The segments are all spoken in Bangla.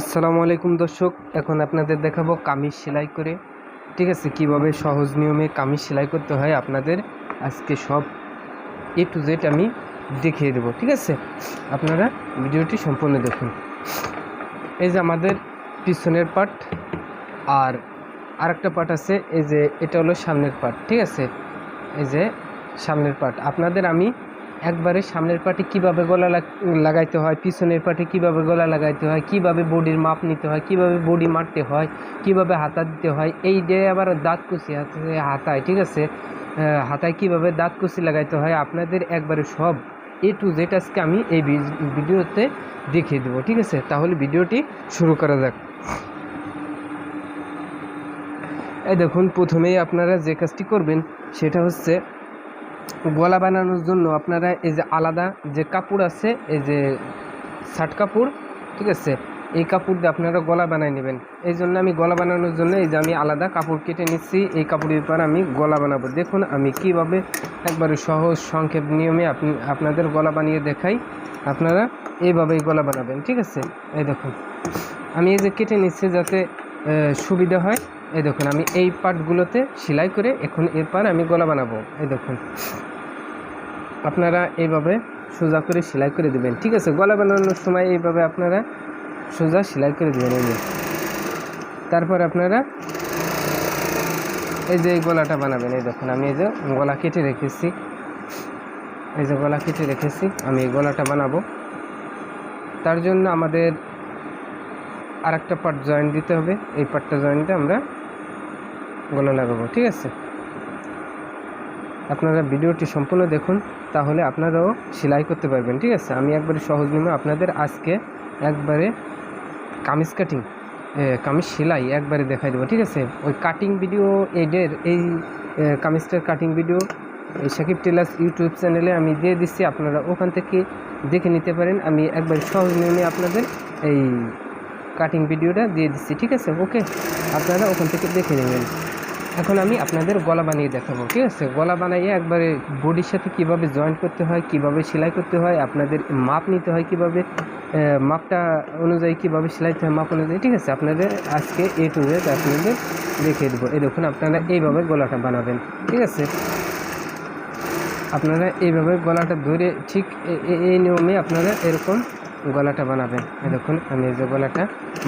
আসসালামু আলাইকুম দর্শক, এখন আপনাদের দেখাবো কামিজ সেলাই করে। ঠিক আছে, কিভাবে সহজ নিয়মে কামিজ সেলাই করতে হয় আপনাদের আজকে সব A to Z আমি দেখিয়ে দেবো। ঠিক আছে, আপনারা ভিডিওটি সম্পূর্ণ দেখুন। এই যে আমাদের পিছনের পার্ট আর আরেকটা পার্ট আছে, এই যে এটা হলো সামনের পার্ট। ঠিক আছে, এই যে সামনের পার্ট আপনাদের আমি একবারে সামনের পার্টে কীভাবে গলা লাগাইতে হয়, পিছনের পার্টে কীভাবে গলা লাগাইতে হয়, কীভাবে বডির মাপ নিতে হয়, কীভাবে বডি মারতে হয়, কীভাবে হাতা দিতে হয়, এই যে আবার দাঁত কুচি হাতায়। ঠিক আছে, হাতায় কীভাবে দাঁত কুচি লাগাইতে হয় আপনাদের একবারে সব A to Z আজকে আমি এই ভিডিওতে দেখিয়ে দেবো। ঠিক আছে, তাহলে ভিডিওটি শুরু করা যাক। এই দেখুন, প্রথমেই আপনারা যে কাজটি করবেন সেটা হচ্ছে গলা বানানোর জন্য আপনারা এই যে আলাদা যে কাপড় আছে, এই যে শার্ট কাপড়, ঠিক আছে, এই কাপড় দিয়ে আপনারা গলা বানিয়ে নেবেন। এই জন্য আমি গলা বানানোর জন্য এই যে আমি আলাদা কাপড় কেটে নিচ্ছি, এই কাপড়ের পর আমি গলা বানাবো। দেখুন আমি কিভাবে একবারে সহজ সংক্ষেপ নিয়মে আপনাদের গলা বানিয়ে দেখাই। আপনারা এইভাবেই গলা বানাবেন। ঠিক আছে, এই দেখুন আমি এই যে কেটে নিচ্ছি যাতে সুবিধা হয়। এই দেখুন আমি এই পার্টগুলোতে সেলাই করে এখন এরপর আমি গলা বানাবো। এই দেখুন আপনারা এইভাবে সোজা করে সেলাই করে দেবেন। ঠিক আছে, গলা বানানোর সময় এইভাবে আপনারা সোজা সেলাই করে দেবেন। এই যে তারপর আপনারা এই যে এই গলাটা বানাবেন। এই দেখুন আমি এই যে গলা কেটে রেখেছি, এই যে গলা কেটে রেখেছি, আমি এই গলাটা বানাবো। তার জন্য আমাদের আরেকটা পার্ট জয়েন্ট দিতে হবে, এই পার্টটা জয়েন্টে আমরা গলা লাগাবো। ঠিক আছে, আপনারা ভিডিওটি সম্পূর্ণ দেখুন, তাহলে আপনারাও সেলাই করতে পারবেন। ঠিক আছে, আমি একবারে সহজ নিয়মে আপনাদের আজকে একবারে কামিজ কাটিং কামিজ সেলাই একবারে দেখাই দেবো। ঠিক আছে, ওই কাটিং ভিডিও এই কামিজটার কাটিং ভিডিও এই সাকিব টেলার্স ইউটিউব চ্যানেলে আমি দিয়ে দিচ্ছি, আপনারা ওখান থেকে দেখে নিতে পারেন। আমি একবারে সহজ নিয়মে আপনাদের এই কাটিং ভিডিওটা দিয়ে দিচ্ছি। ঠিক আছে, ওকে, আপনারা ওখান থেকে দেখে নেবেন। এখন আমি আপনাদের গলা বানিয়ে দেখাবো। ঠিক আছে, গলা বানাইয়ে একবারে বডির সাথে কিভাবে জয়েন্ট করতে হয়, কিভাবে সেলাই করতে হয়, আপনাদের মাপ নিতে হয় কিভাবে, মাপটা অনুযায়ী কিভাবে সেলাইতে হয় মাপ অনুযায়ী। ঠিক আছে, আপনাদের আজকে A to Z আপনাদের দেখিয়ে দেবো। এই দেখুন আপনারা এইভাবে গলাটা বানাবেন। ঠিক আছে, আপনারা এইভাবে গলাটা ধরে ঠিক এই নিয়মে আপনারা এরকম গলাটা বানাবেন। দেখুন আমি এই যে গলাটা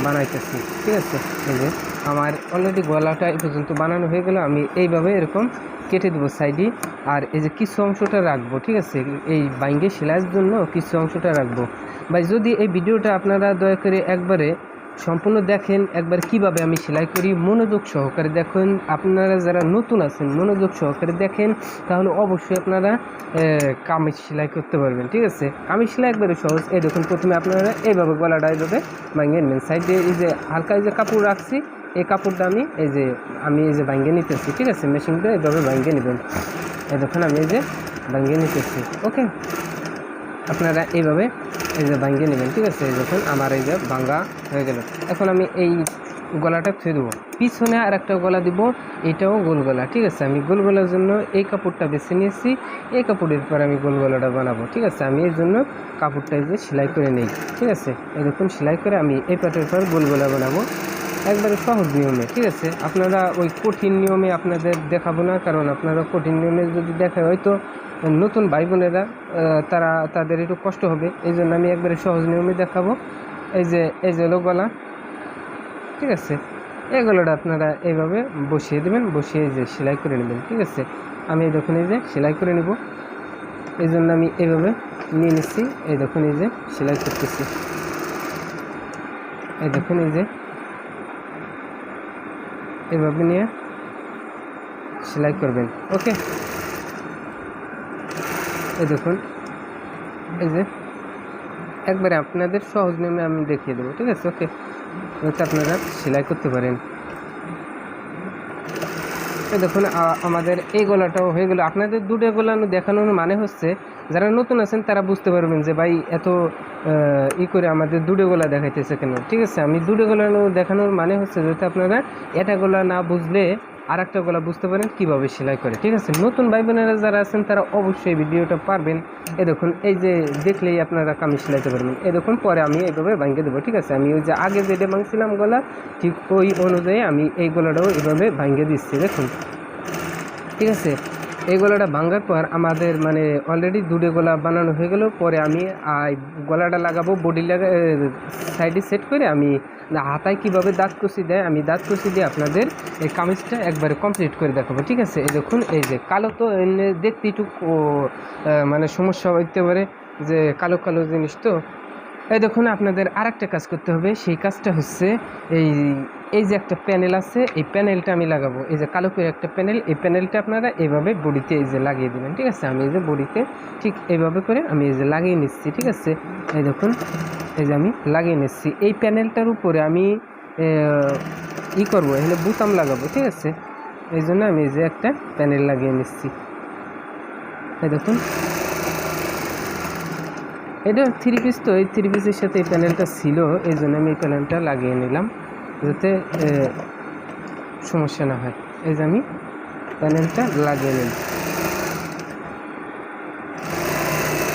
বানাইতেছি। ঠিক আছে, এই যে আমার অলরেডি গলাটা এই পর্যন্ত বানানো হয়ে গেল। আমি এইভাবে এরকম কেটে দেবো সাইডে, আর এই যে কিছু অংশটা রাখবো। ঠিক আছে, এই বাইঙ্গে সেলাইয়ের জন্য কিছু অংশটা রাখবো। ভাই যদি এই ভিডিওটা আপনারা দয়া করে একবারে সম্পূর্ণ দেখেন, একবার কিভাবে আমি সেলাই করি মনোযোগ সহকারে দেখুন। আপনারা যারা নতুন আছেন মনোযোগ সহকারে দেখেন, তাহলে অবশ্যই আপনারা কামিজ সেলাই করতে পারবেন। ঠিক আছে, কামিজ সেলাই একবারে সহজ। এই দেখুন প্রথমে আপনারা এইভাবে গলাটা এইভাবে ভাঙিয়ে নেবেন। সাইডে এই যে হালকা এই যে কাপড় রাখছি, এই কাপড়টা আমি এই যে ভাঙিয়ে নিতেছি। ঠিক আছে, মেশিনটা এইভাবে ভাঙিয়ে নেবেন। এই দেখুন আমি এই যে ভাঙিয়ে নিতেছি। ওকে, আপনারা এইভাবে এই যে ভাঙিয়ে নেবেন। ঠিক আছে, যখন আমার এই যে ভাঙা হয়ে গেল, এখন আমি এই গলাটা ছুঁয়ে দেবো। পিছনে আর একটা গলা দিব, এটাও গোল গলা। ঠিক আছে, আমি গোল গলার জন্য এই কাপড়টা বেছে নিয়েছি, এই কাপড়ের পর আমি গোল গলাটা বানাবো। ঠিক আছে, আমি এর জন্য কাপড়টা এই যে সেলাই করে নিই। ঠিক আছে, এই দেখুন সেলাই করে আমি এই পাটের পর গোল গলা বানাবো একবারে সহজ নিয়মে। ঠিক আছে, আপনারা ওই কঠিন নিয়মে আপনাদের দেখাবো না, কারণ আপনারা কঠিন নিয়মে যদি দেখা হয়তো নতুন ভাই বোনেরা তাদের একটু কষ্ট হবে। এই জন্য আমি একবারে সহজ নিয়মে দেখাবো। এই যে হলো গলা। ঠিক আছে, এই গলাটা আপনারা এইভাবে বসিয়ে দেবেন, বসিয়ে যে সেলাই করে নেবেন। ঠিক আছে, আমি এই দেখুন এই যে সেলাই করে নেব, এই জন্য আমি এইভাবে নিয়ে নিচ্ছি। এই দেখুন এই যে সেলাই করতেছি, এই দেখুন এই যে এইভাবে নিয়ে সেলাই করবেন। ওকে, এই দেখুন এই যে একবারে আপনাদের সহজ নিয়মে আমি দেখিয়ে দেবো। ঠিক আছে, ওকে, যাতে আপনারা সেলাই করতে পারেন। এই দেখুন আমাদের এই গলাটাও হয়ে গেল। আপনাদের দুটো গলা দেখানোর মানে হচ্ছে যারা নতুন আছেন তারা বুঝতে পারবেন যে ভাই এত করে আমাদের দুটো গলা দেখাইতেছে কেন। ঠিক আছে, আমি দুটো গলা দেখানোর মানে হচ্ছে যাতে আপনারা এটা গলা না বুঝলে আরেকটা গলা বুঝতে পারেন কিভাবে সেলাই করে। ঠিক আছে, নতুন ভাই বোনেরা যারা আছেন তারা অবশ্যই ভিডিওটা পারবেন। এই দেখুন, এই যে দেখলেই আপনারা কামিজ সেলাইতে পারবেন। এই দেখুন, পরে আমি এইভাবে ভাঙিয়ে দেবো। ঠিক আছে, আমি ওই যে আগে যেটা ভাঙছিলাম গলা, ঠিক ওই অনুযায়ী আমি এই গলাটাও এইভাবে ভাঙিয়ে দিচ্ছি। দেখুন, ঠিক আছে, এই গলাটা ভাঙার পর আমাদের মানে অলরেডি দুটো গলা বানানো হয়ে গেল। পরে আমি গলাটা লাগাবো, বডি সাইডে সেট করে আমি হাতায় কীভাবে দাঁত কষি দেয়, আমি দাঁত কষি দিয়ে আপনাদের এই কামিজটা একবারে কমপ্লিট করে দেখাবো। ঠিক আছে, এই দেখুন, এই যে কালো তো দেখতে একটু মানে সমস্যা হইতে পারে, যে কালো কালো জিনিস তো। এই দেখুন, আপনাদের আরেকটা কাজ করতে হবে। সেই কাজটা হচ্ছে এই যে একটা প্যানেল আছে, এই প্যানেলটা আমি লাগাবো। এই যে কালো করে একটা প্যানেল, এই প্যানেলটা আপনারা এইভাবে বডিতে এই যে লাগিয়ে দেবেন। ঠিক আছে, আমি এই যে বডিতে ঠিক এইভাবে করে আমি এই যে লাগিয়ে নিচ্ছি। ঠিক আছে, এই দেখুন, এই যে আমি লাগিয়ে নিচ্ছি। এই প্যানেলটার উপরে আমি করবো, এখানে বুতাম লাগাবো। ঠিক আছে, এই জন্য আমি এই যে একটা প্যানেল লাগিয়ে নিচ্ছি। এই দেখুন, এটা 3 পিস, তো এই 3 পিসের সাথে এই প্যানেলটা ছিল, এই জন্য আমি এই প্যানেলটা লাগিয়ে নিলাম যাতে সমস্যা না হয়। এই যে আমি প্যানেলটা লাগিয়ে নিলাম।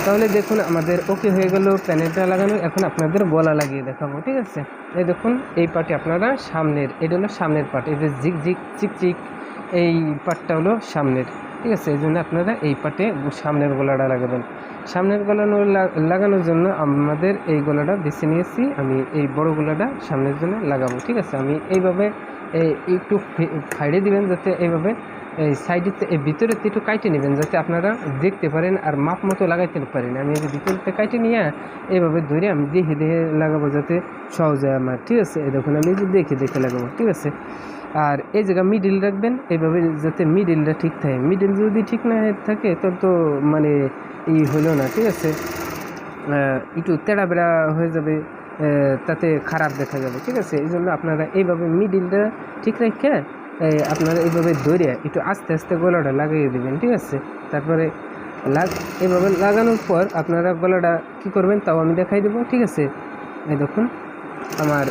তাহলে দেখুন, আমাদের ওকে হয়ে গেল প্যানেলটা লাগানো। এখন আপনাদের গলা লাগিয়ে দেখাবো। ঠিক আছে, এই দেখুন, এই পার্টে আপনারা সামনের, এটা হলো সামনের পার্ট, এই যে ঝিক ঝিক চিক চিক, এই পার্টটা হলো সামনের। ঠিক আছে, এই জন্য আপনারা এই পার্টে সামনের গলাটা লাগাবেন। সামনের গলা লাগানোর জন্য আমাদের এই গলাটা বেছে নিয়েছি, আমি এই বড় গলাটা সামনের জন্য লাগাবো। ঠিক আছে, আমি এইভাবে একটু ফাইড়ে দিবেন, যাতে এইভাবে এই সাইডেতে এই ভিতরেতে একটু কাটে নেবেন, যাতে আপনারা দেখতে পারেন আর মাপ মতো লাগাইতে পারেন। আমি এই ভিতরেতে কাটে নিয়ে এইভাবে ধরে আমি দেখে দেখে লাগাবো, যাতে সহজ হয় আমার। ঠিক আছে, এই দেখুন, আমি দেখে দেখে লাগাবো। ঠিক আছে, আর এই জায়গা মিডিল রাখবেন এইভাবে, যাতে মিডিলটা ঠিক থাকে। মিডিল যদি ঠিক না থাকে তো মানে হলো না। ঠিক আছে, একটু তেড়া বেড়া হয়ে যাবে, তাতে খারাপ দেখা যাবে। ঠিক আছে, এই জন্য আপনারা এইভাবে মিডিলটা ঠিক রেখে আপনারা এইভাবে ধরে একটু আস্তে আস্তে গলাটা লাগিয়ে দেবেন। ঠিক আছে, তারপরে এইভাবে লাগানোর পর আপনারা গলাটা কী করবেন তাও আমি দেখাই দেবো। ঠিক আছে, এই দেখুন, আমার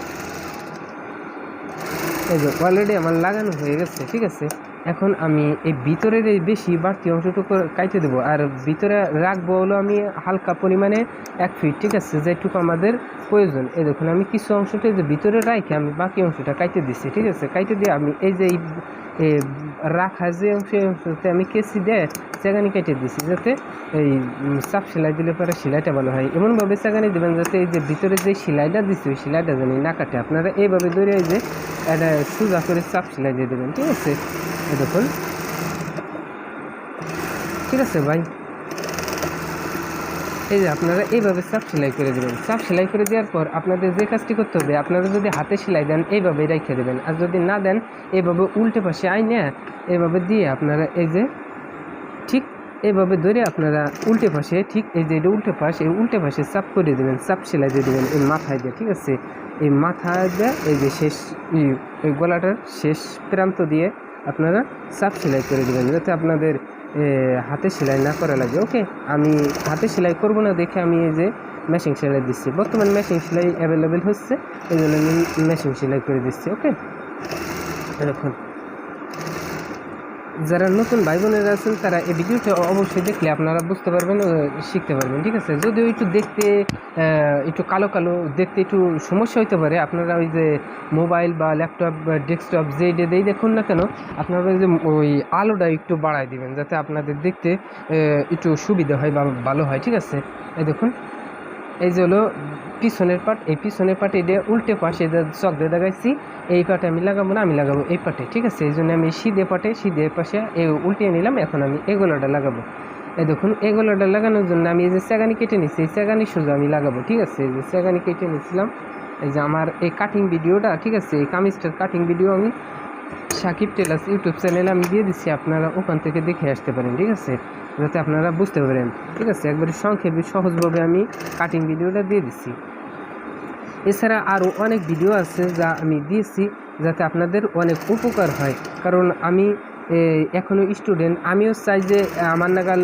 এই যে অলরেডি আমার লাগানো হয়ে গেছে। ঠিক আছে, এখন আমি এই ভিতরের এই বেশি বাড়তি অংশটুকু কাটে দেবো, আর ভিতরে রাখবো হলো আমি হালকা পরিমাণে 1 ফিট। ঠিক আছে, যেটুকু আমাদের প্রয়োজন। এই দেখুন, আমি কিছু অংশটা যে ভিতরে রাখি আমি বাকি অংশটা কাটে দিচ্ছি। ঠিক আছে, কাটে দিয়ে আমি এই যে রাখা যে অংশতে আমি কেসি দিয়ে সেখানে কেটে দিচ্ছি, যাতে এই চাপ সেলাই দিলে পরে সেলাইটা ভালো হয়। এমনভাবে সেখানে দেবেন যাতে এই যে ভিতরে যে সেলাইটা দিচ্ছি ওই সেলাইটা যেন না কাটে। আপনারা এইভাবে ধরে এই যে এটা সোজা করে চাপ সেলাই দিয়ে দেবেন। ঠিক আছে, এই দেখুন, ঠিক আছে ভাই, এই যে আপনারা এইভাবে চাপ সেলাই করে দেবেন। চাপ সেলাই করে দেওয়ার পর আপনাদের যে কাজটি করতে হবে, আপনারা যদি হাতে সেলাই দেন এইভাবে রেখে দেবেন, আর যদি না দেন এইভাবে উল্টে পাশে আইনে এইভাবে দিয়ে আপনারা এই যে ঠিক এইভাবে ধরে আপনারা উল্টে পাশে, ঠিক এই যে এটা উল্টে পাশ, এই উল্টে পাশে চাপ করে দেবেন, চাপ সেলাই দিয়ে দেবেন এই মাথায় দিয়ে। ঠিক আছে, এই মাথায় দিয়ে এই যে শেষ এই গলাটার শেষ প্রান্ত দিয়ে আপনারা চাপ সেলাই করে দেবেন, যাতে আপনাদের হাতে সেলাই না করা লাগে। ওকে, আমি হাতে সেলাই করব না দেখে আমি এই যে মেশিন সেলাই দিচ্ছি। বর্তমান মেশিন সেলাই অ্যাভেলেবেল হচ্ছে, এই জন্য আমি মেশিন সেলাই করে দিচ্ছি। ওকে, দেখুন, যারা নতুন ভাই বোনেরা আছেন তারা এই ভিডিওটা অবশ্যই দেখলে আপনারা বুঝতে পারবেন ও শিখতে পারবেন। ঠিক আছে, যদিও একটু দেখতে একটু কালো কালো দেখতে একটু সমস্যা হইতে পারে, আপনারা ওই যে মোবাইল বা ল্যাপটপ বা ডেস্কটপ যেই দেখুন না কেন, আপনারা ওই যে ওই আলোটা একটু বাড়ায় দিবেন, যাতে আপনাদের দেখতে একটু সুবিধা হয় বা ভালো হয়। ঠিক আছে, এই দেখুন, এই যে হলো পিছনের পার্ট, এই পিছনের পার্টে এটা উল্টে পাশে যে চক দিয়ে দেখাইছি, এই পার্টে আমি লাগাবো না, আমি লাগাবো এই পার্টে। ঠিক আছে, এই জন্য আমি সিধে পাশে উল্টিয়ে নিলাম। এখন আমি এই গলাটা লাগাবো। এই দেখুন, এই গলাটা লাগানোর জন্য আমি এই যে সেগানি কেটে নিচ্ছি, এই সেগানি সোজা আমি লাগাবো। ঠিক আছে, এই যে সেগানি কেটে নিচ্ছিলাম, এই যে আমার এই কাটিং ভিডিওটা, ঠিক আছে, এই কামিজটার কাটিং ভিডিও আমি সাকিব টেলার্স ইউটিউব চ্যানেলে আমি দিয়ে দিচ্ছি, আপনারা ওখান থেকে দেখে আসতে পারেন। ঠিক আছে, যাতে আপনারা বুঝতে পারেন। ঠিক আছে, একবারে সংক্ষেপে সহজভাবে আমি কাটিং ভিডিওটা দিয়ে দিচ্ছি। এছাড়া আরও অনেক ভিডিও আছে যা আমি দিয়েছি, যাতে আপনাদের অনেক উপকার হয়। কারণ আমি এখনও স্টুডেন্ট, আমিও চাই যে আমার নাগাল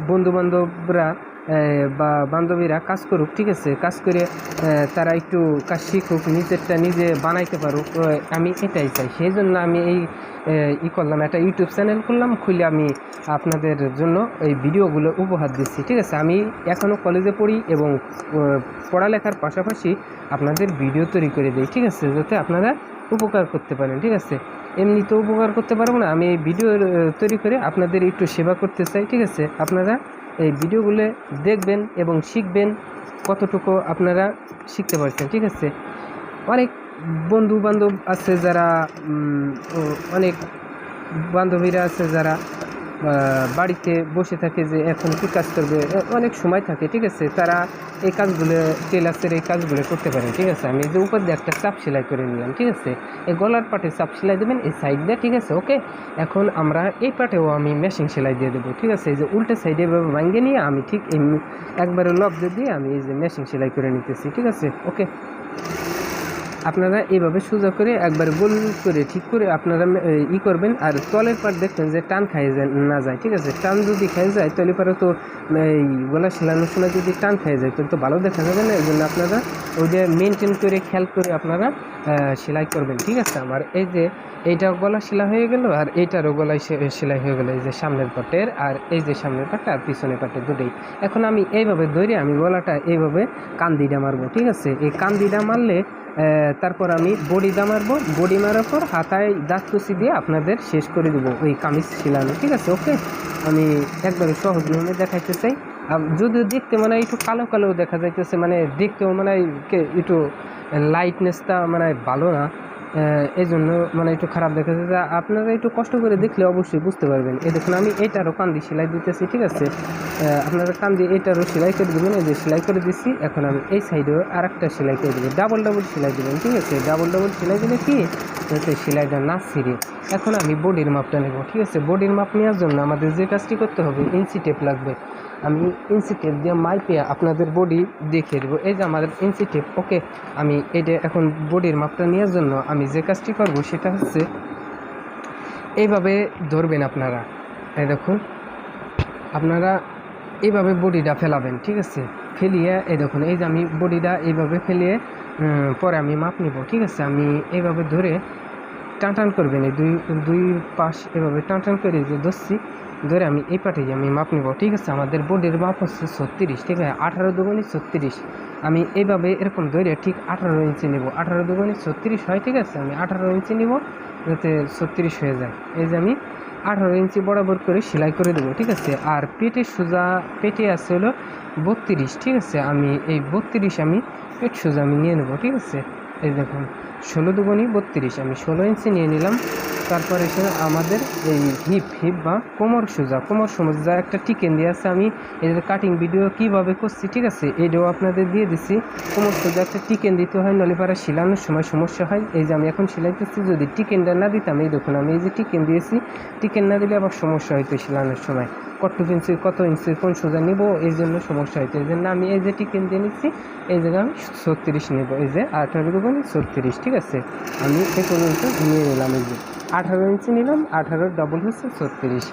বন্ধুবান্ধবরা বা বান্ধবীরা কাজ করুক, ঠিক আছে, কাজ করে তারা একটু কাজ শিখুক, নিজেরটা নিজে বানাইতে পারুক, আমি এটাই চাই। সেই জন্য আমি এই করলাম, একটা ইউটিউব চ্যানেল করলাম, খুলে আমি আপনাদের জন্য এই ভিডিওগুলো উপহার দিচ্ছি, ঠিক আছে। আমি এখনও কলেজে পড়ি এবং পড়ালেখার পাশাপাশি আপনাদের ভিডিও তৈরি করে দিই, ঠিক আছে, যাতে আপনারা উপকার করতে পারেন, ঠিক আছে। এমনি তো উপকার করতে পারবো না, আমি এই ভিডিও তৈরি করে আপনাদের একটু সেবা করতে চাই, ঠিক আছে। আপনারা এই ভিডিওগুলো দেখবেন এবং শিখবেন কতটুকু আপনারা শিখতে পারছেন, ঠিক আছে। অনেক বন্ধু বান্ধব আছে যারা অনেক বান্ধবীরা আছে যারা বাড়িতে বসে থাকে যে এখন কী কাজ করবে, অনেক সময় থাকে, ঠিক আছে। তারা এই কাজগুলো, টেলার্সের এই কাজগুলো করতে পারে, ঠিক আছে। আমি যে উপর দিয়ে একটা চাপ সেলাই করে নিলাম, ঠিক আছে। এই গলার পাটে চাপ সেলাই দেবেন এই সাইড দিয়ে, ঠিক আছে, ওকে। এখন আমরা এই পাটেও আমি মেশিন সেলাই দিয়ে দেবো, ঠিক আছে। এই যে উল্টো সাইডে এভাবে ভাঙিয়ে নিয়ে আমি ঠিক এই একবারে লব্ধ দিয়ে আমি এই যে মেশিন সেলাই করে নিতেছি, ঠিক আছে, ওকে। আপনারা এইভাবে সোজা করে একবার গোল করে ঠিক করে আপনারা করবেন। আর তলের পাট দেখবেন যে টান খাইয়ে না যায়, ঠিক আছে। টান যদি খাইয়ে যায় তাহলে পরে তো এই গলা সেলানোর সময় যদি টান খাইয়ে যায় তাহলে তো ভালো দেখা যাবে না। এই জন্য আপনারা ওইটা মেনটেন করে খেয়াল করে আপনারা সেলাই করবেন, ঠিক আছে। আমার এই যে এইটা গলা সেলাই হয়ে গেল আর এইটারও গলায় সেলাই হয়ে গেল, এই যে সামনের পাটের আর এই যে সামনের পাটটা আর পিছনের পাটের দুটোই। এখন আমি এইভাবে ধরে আমি গলাটা এইভাবে কান্দিটা মারবো, ঠিক আছে। এই কান্দিটা মারলে তারপর আমি বডিটা মারবো, বডি মারার পর হাতায় দাঁত কুচি দিয়ে আপনাদের শেষ করে দেবো ওই কামিজ সেলানো, ঠিক আছে, ওকে। আমি একবারে সহজ নিয়মে দেখাইতে চাই। যদিও দেখতে মানে একটু কালো কালো দেখা যাইতেছে, মানে দেখতেও মানে একটু লাইটনেসটা মানে ভালো না, এই জন্য মানে একটু খারাপ দেখা যাচ্ছে। আপনারা একটু কষ্ট করে দেখলে অবশ্যই বুঝতে পারবেন। এই দেখুন আমি এইটারও কান্দি সেলাই দিতেছি, ঠিক আছে। আপনারা কান্দি এইটারও সেলাই করে দেবেন, এই যে সেলাই করে দিচ্ছি। এখন আমি এই সাইডেও আর একটা সেলাই করে দেবো, ডাবল সেলাই দেবেন, ঠিক আছে। ডাবল সেলাই দিলে কি যাতে সেলাইটা না ছিঁড়ে। এখন আমি বডির মাপটা নেব, ঠিক আছে। বডির মাপ নেওয়ার জন্য আমাদের যে কাজটি করতে হবে, ইঞ্চি টেপ লাগবে। আমি ইঞ্চি টেপ দিয়ে মাইপে আপনাদের বডি দেখিয়ে দেবো। এই যে আমাদের ইঞ্চি টেপ, ওকে। আমি এটা এখন বডির মাপটা নেওয়ার জন্য আমি যে কাজটি করব সেটা হচ্ছে এইভাবে ধরবেন আপনারা, এই দেখুন আপনারা এইভাবে বডিটা ফেলাবেন, ঠিক আছে। ফেলিয়ে এই দেখুন এই যে আমি বডিটা এইভাবে ফেলিয়ে পরে আমি মাপ নিব, ঠিক আছে। আমি এইভাবে ধরে টান করবেন, এই দুই পাশ এভাবে টান করে যে ধরছি, ধরে আমি এই পাটে আমি মাপ নিব, ঠিক আছে। আমাদের বডির মাপ হচ্ছে 36, ঠিক আছে। 18 দুগুণী 36। আমি এইভাবে এরকম ধরে ঠিক 18 ইঞ্চি নেব, 18 দুগুণী 36 হয়, ঠিক আছে। আমি 18 ইঞ্চি নিব যাতে 36 হয়ে যায়। এই যে আমি 18 ইঞ্চি বরাবর করে সেলাই করে দেবো, ঠিক আছে। আর পেটের সোজা পেটে আছে হলো 32, ঠিক আছে। আমি এই 32 আমি পেট সোজা আমি নিয়ে নেবো, ঠিক আছে। এই দেখুন 16 দুগুণী 32, আমি 16 ইঞ্চি নিয়ে নিলাম। তারপরে এসে আমাদের এই হিপ বা কোমর সোজা একটা টিকেন দিয়ে আছে। আমি এদের কাটিং ভিডিও কীভাবে করছি, ঠিক আছে, এটাও আপনাদের দিয়ে দিচ্ছি। কোমর সোজা একটা টিকেন দিতে হয়, নলে পারা সেলানোর সময় সমস্যা হয়। এই যে আমি এখন সেলাইতেছি, যদি টিকেনটা না দিতাম, এই দেখুন আমি এই যে টিকেন দিয়েছি, টিকেন না দিলে আবার সমস্যা হইতো সেলানোর সময়, কত ইঞ্চি কোন সোজা নিব, এই জন্য সমস্যা হইতো। এই জন্য আমি এই যে টিকেন দিয়ে নিচ্ছি, এই জায়গায় আমি 36 নেব, এই যে 18 দুগুণী 36, ঠিক আছে। আমি এই পর্যন্ত নিয়ে নিলাম, এই যে 18 ইঞ্চি নিলাম, 18 ডবল হচ্ছে 36।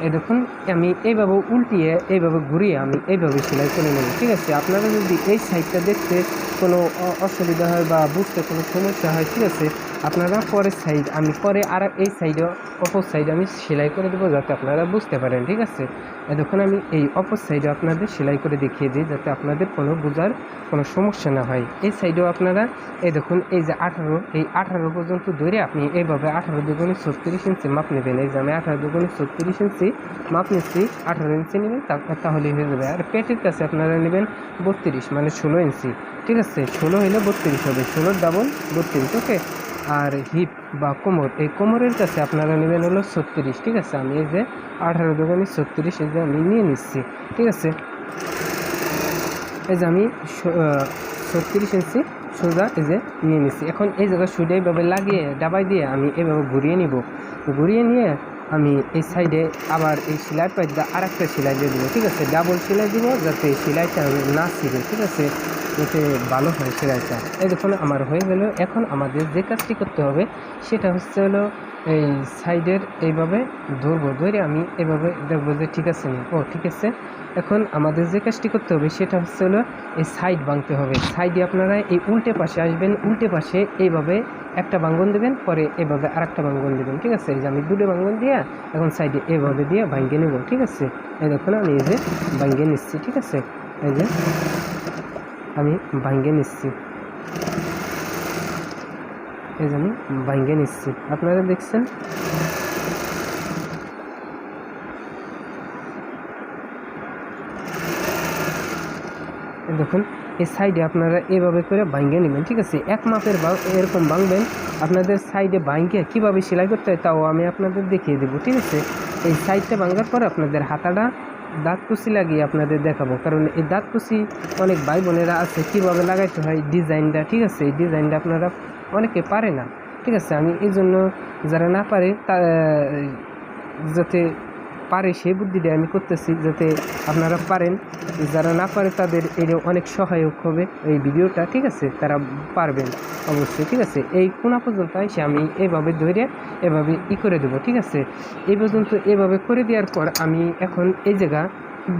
এই দেখুন আমি এইভাবে উল্টিয়ে এইভাবে ঘুরিয়ে আমি এইভাবে সেলাই করে নেব, ঠিক আছে। আপনারা যদি এই সাইডটা দেখতে কোনো অসুবিধা হয় বা বুঝতে কোনো সমস্যা হয়, ঠিক আছে, আপনারা পরের সাইড আমি পরে আর এই সাইডে অপর সাইডে আমি সেলাই করে দেবো যাতে আপনারা বুঝতে পারেন, ঠিক আছে। দেখুন আমি এই অপর সাইডে আপনাদের সেলাই করে দেখিয়ে দিই যাতে আপনাদের কোনো বোঝার কোনো সমস্যা না হয়। এই সাইডেও আপনারা এই দেখুন এই যে 18, এই 18 পর্যন্ত ধরে আপনি এইভাবে 18 দুগুণী 36 ইঞ্চি মাপ নেবেন। এই যে আমি 18 দুগুণী 36 ইঞ্চি মাপ নিচ্ছি, 18 ইঞ্চি নেবেন, তাহলেই হয়ে যাবে। আর পেটের কাছে আপনারা নেবেন 32 মানে 16 ইঞ্চি, ঠিক আছে। 16 হলে 32 হবে, 16 ডাবল 32, ওকে। আর হিপ বা কোমর, এই কোমরের কাছে আপনারা নেবেন হলো 36, ঠিক আছে। আমি এই যে 18 দুগুণী 36 এই যে আমি নিয়ে নিচ্ছি, ঠিক আছে। এই যে আমি 36 ইঞ্চি সোজা এই যে নিয়ে নিচ্ছি। এখন এই জায়গায় সুইটা এইভাবে লাগিয়ে ডাবাই দিয়ে আমি এইভাবে ঘুরিয়ে নিব, ঘুরিয়ে নিয়ে আমি এই সাইডে আবার এই সেলাই পাইটা আর একটা সেলাই দিয়ে দেবো, ঠিক আছে, ডাবল সেলাই দিব যাতে সেলাইটা না ছিঁড়ে, ঠিক আছে, যাতে ভালো হয় সেলাইটা। এই দেখুন আমার হয়ে গেল। এখন আমাদের যে কাজটি করতে হবে সেটা হচ্ছে হলো এই সাইডের এইভাবে ধরবো, ধরে আমি এভাবে দেখবো যে ঠিক আছে না, ও ঠিক আছে। এখন আমাদের যে কাজটি করতে হবে সেটা হচ্ছে হলো এই সাইড ভাঙতে হবে। সাইডে আপনারা এই উল্টে পাশে আসবেন, উল্টে পাশে এইভাবে একটা ভাঙ্গন দেবেন, পরে এভাবে আর একটা ভাঙ্গন দেবেন, ঠিক আছে। এই যে আমি দুটো ভাঙ্গন দিয়ে এখন সাইডে এভাবে দিয়ে ভাঙ্গে নেব, ঠিক আছে। এই দেখুন আমি এই যে ভাঙ্গে নিচ্ছি, ঠিক আছে, এই যে আমি ভাঙ্গে নিচ্ছি, এই যে আমি ভাঙ্গে নিচ্ছি, আপনারা দেখছেন। দেখুন এই সাইডে আপনারা এভাবে করে ভাঙ্গে নেবেন, ঠিক আছে। এক মাপের এরকম ভাঙবেন। আপনাদের সাইডে ভাঙ্গে কীভাবে সেলাই করতে হয় তাও আমি আপনাদের দেখিয়ে দেবো, ঠিক আছে। এই সাইডটা ভাঙার পর আপনাদের হাতাটা দাঁত কুচি লাগিয়ে আপনাদের দেখাবো, কারণ এই দাঁত কুচি অনেক ভাই বোনেরা আছে কীভাবে লাগাইতে হয় ডিজাইনটা, ঠিক আছে। এই ডিজাইনটা আপনারা অনেকে পারে না, ঠিক আছে। আমি এই জন্য যারা না পারে তা যাতে পারে সেই বুদ্ধিটা আমি করতেছি, যাতে আপনারা পারেন। যারা না পারে তাদের এটা অনেক সহায়ক হবে এই ভিডিওটা, ঠিক আছে। তারা পারবেন অবশ্যই, ঠিক আছে। এই কোনা পর্যন্ত এসে আমি এভাবে ধরে এভাবে করে দেবো, ঠিক আছে। এই পর্যন্ত এভাবে করে দেওয়ার পর আমি এখন এই জায়গা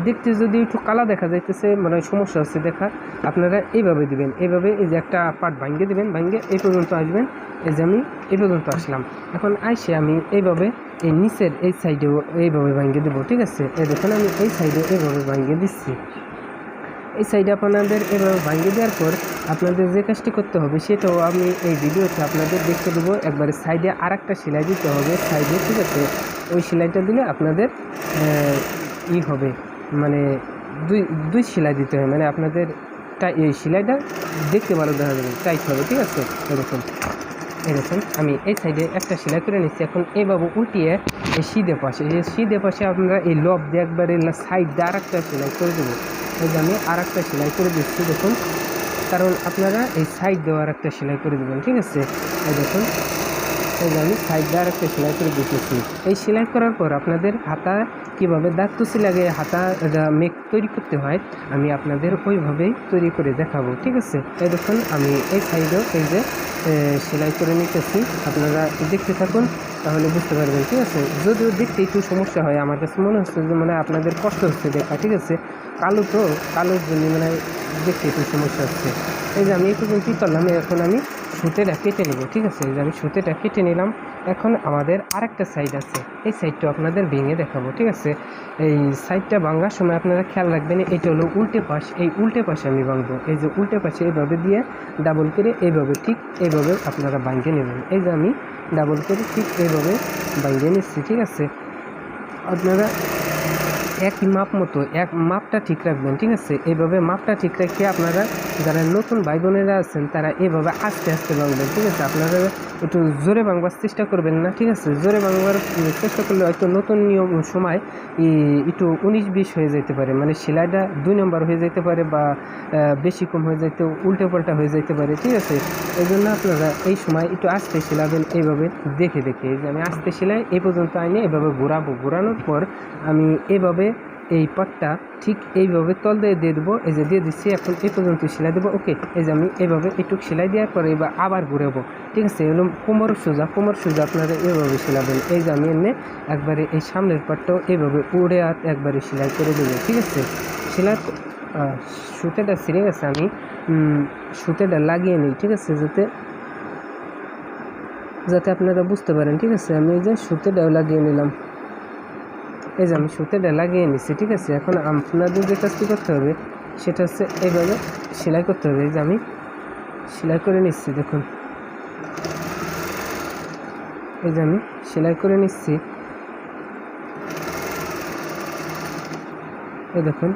দেখতে যদি একটু কালা দেখা যাইতেছে, মানে সমস্যা হচ্ছে দেখা, আপনারা এইভাবে দিবেন, এইভাবে এই যে একটা পার্ট ভাঙ্গে দেবেন, ভাঙ্গে এই পর্যন্ত আসবেন। এই যে আমি এই পর্যন্ত আসলাম। এখন আইসে আমি এইভাবে এই নিচের এই সাইডেও এইভাবে ভাঙ্গে দেবো, ঠিক আছে। এই দেখুন আমি এই সাইডে এইভাবে ভাঙ্গে দিচ্ছি। এই সাইডে আপনাদের এভাবে ভাঙ্গে দেওয়ার পর আপনাদের যে কাজটি করতে হবে সেটাও আমি এই ভিডিওতে আপনাদের দেখতে দেবো। একবারে সাইডে আর একটা সেলাই দিতে হবে সাইডে, ঠিক আছে। ওই সেলাইটা দিলে আপনাদের হবে, মানে দুই সেলাই দিতে হবে, মানে আপনাদের এই সেলাইটা দেখতে ভালো দেখা যাবে, টাইট হবে, ঠিক আছে। এরকম আমি এই সাইডে একটা সেলাই করে নিচ্ছি। এখন এইভাবে উল্টিয়ে এই সিধে পাশে আপনারা এই লব দিয়ে একবারে সাইড দিয়ে আর একটা সেলাই করে দেবো। এই যে আমি আর একটা সেলাই করে দিচ্ছি, দেখুন, কারণ আপনারা এই সাইড দেওয়ার একটা সেলাই করে দেবেন, ঠিক আছে। এই দেখুন এই যে আমি সাইড দিয়ে আর একটা সেলাই করে দিতেছি। এই সেলাই করার পর আপনাদের হাতা কীভাবে দাঁত কুচি লাগে হাতা মেক তৈরি করতে হয় আমি আপনাদের ওইভাবেই তৈরি করে দেখাবো, ঠিক আছে। এই দেখুন আমি এই সাইডেও এই যে সেলাই করে নিতেছি, আপনারা দেখতে থাকুন তাহলে বুঝতে পারবেন, ঠিক আছে। যদিও দেখতে একটু সমস্যা হয়, আমার কাছে মনে হচ্ছে যে মানে আপনাদের কষ্ট হচ্ছে দেখা, ঠিক আছে। কালোর জন্য মানে দেখতে একটু সমস্যা হচ্ছে। এই যে আমি এই পর্যন্ত কী করলাম, এখন আমি সুতেটা কেটে নেব, ঠিক আছে। এই যে আমি সুতেটা কেটে নিলাম। এখন আমাদের আরেকটা সাইড আছে, এই সাইডটা আপনাদের ভেঙে দেখাবো, ঠিক আছে। এই সাইডটা ভাঙার সময় আপনারা খেয়াল রাখবেন, এইটা হলো উল্টে পাশ, এই উল্টে পাশে আমি ভাঙবো। এই যে উল্টে পাশে এইভাবে দিয়ে ডাবল করে এইভাবে ঠিক এইভাবে আপনারা ভাঙিয়ে নেবেন। এই যে আমি ডাবল করে ঠিক এইভাবে ভাঙিয়ে নিচ্ছি, ঠিক আছে। আপনারা একই মাপটা ঠিক রাখবেন, ঠিক আছে। এইভাবে মাপটা ঠিক রেখে আপনারা যারা নতুন ভাই বোনেরা আছেন তারা এইভাবে আস্তে আস্তে ভাঙবেন, ঠিক আছে। আপনারা একটু জোরে ভাঙবার চেষ্টা করবেন না, ঠিক আছে। জোরে ভাঙবার চেষ্টা করলে হয়তো নতুন নিয়ম সময় একটু 19-20 হয়ে যেতে পারে, মানে সেলাইটা 2 নম্বর হয়ে যেতে পারে বা বেশি কম হয়ে যেতে উল্টো পাল্টা হয়ে যেতে পারে, ঠিক আছে। এই জন্য আপনারা এই সময় একটু আস্তে সেলাবেন, এইভাবে দেখে এই যে আমি আস্তে সেলাই এই পর্যন্ত আইনে এভাবে ঘোরানোর পর আমি এভাবে এই পাটটা ঠিক এইভাবে তল দিয়ে দেবো। এই যে দিয়ে দিচ্ছি, এখন এই পর্যন্ত সেলাই দেবো, ওকে। এই যে আমি এইভাবে একটু সেলাই দেওয়ার পরে এবার আবার ঘুরাবো, ঠিক আছে। এগুলো কোমর সোজা আপনারা এইভাবে সেলাবেন। এই যে আমি এমনি একবারে এই সামনের পাটটাও এইভাবে উড়ে একবারে সেলাই করে দেবো, ঠিক আছে। সেলাই সুতেটা ছিঁড়ে গেছে, আমি সুতেটা লাগিয়ে নিই, ঠিক আছে, যাতে আপনারা বুঝতে পারেন, ঠিক আছে। আমি এই যে সুতেটাও লাগিয়ে নিলাম, এই যে আমি সুতেটা লাগিয়ে নিচ্ছি, ঠিক আছে। এখন আপনাদের যে কাজটি করতে হবে সেটা হচ্ছে এইভাবে সেলাই করতে হবে। এই যে আমি সেলাই করে নিচ্ছি, দেখুন, এই যে আমি সেলাই করে নিচ্ছি, এই দেখুন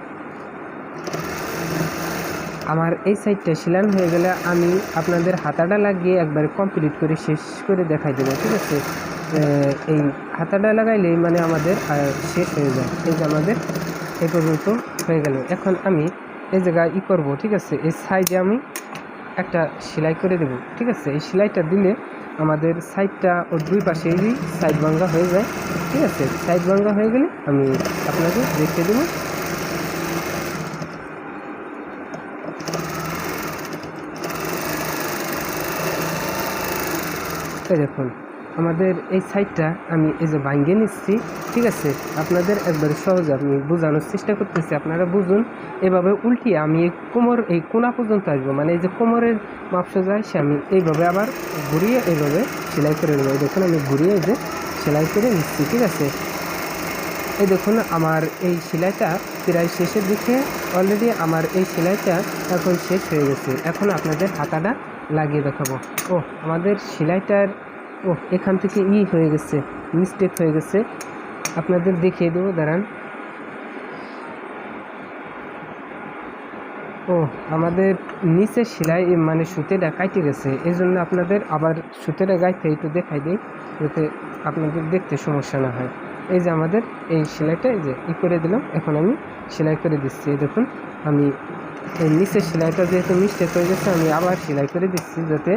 আমার এই সাইডটা সেলান হয়ে গেলে আমি আপনাদের হাতাটা লাগিয়ে একবারে কমপ্লিট করে শেষ করে দেখাই দেবো, ঠিক আছে। এই হাতাটা লাগাইলেই মানে আমাদের শেষ হয়ে যায়। এই যে আমাদের এই পর্যন্ত হয়ে গেল। এখন আমি এই জায়গায় করব, ঠিক আছে। এই সাইডে আমি একটা সেলাই করে দেব, ঠিক আছে। এই সেলাইটা দিলে আমাদের সাইডটা ও দুই পাশেই সাইড ভাঙ্গা হয়ে যায়, ঠিক আছে। সাইড ভাঙ্গা হয়ে গেলে আমি আপনাকে দেখিয়ে দেবো। এই দেখুন আমাদের এই সাইডটা আমি এই যে ভাঙ্গে নিচ্ছি, ঠিক আছে। আপনাদের একবারে সহজে আমি বোঝানোর চেষ্টা করতেছি, আপনারা বুঝুন। এভাবে উল্টিয়ে আমি এই কোনা পর্যন্ত আসবো, মানে এই যে কোমরের মাপসা যায় সে আমি এইভাবে আবার ঘুরিয়ে এইভাবে সেলাই করে নেবো। দেখুন আমি ঘুরিয়ে এই যে সেলাই করে নিচ্ছি, ঠিক আছে। এই দেখুন আমার এই সেলাইটা প্রায় শেষের দিকে, অলরেডি আমার এই সেলাইটা এখন শেষ হয়ে গেছে। এখন আপনাদের হাতাটা লাগিয়ে দেখাবো। আমাদের সেলাইটার এখান থেকে হয়ে গেছে, মিস্টেক হয়ে গেছে, আপনাদের দেখিয়ে দেবো, দাঁড়ান। আমাদের নিচের সেলাই মানে সুতেটা কাটে গেছে, এই জন্য আপনাদের আবার সুতেটা গাইতে একটু দেখাই দিই, যাতে আপনাদের দেখতে সমস্যা না হয়। এই যে আমাদের এই সেলাইটা এই যে করে দিলাম, এখন আমি সেলাই করে দিচ্ছি। এই দেখুন আমি এই নিচের সেলাইটা যেহেতু মিস্টেক হয়ে গেছে, আমি আবার সেলাই করে দিচ্ছি যাতে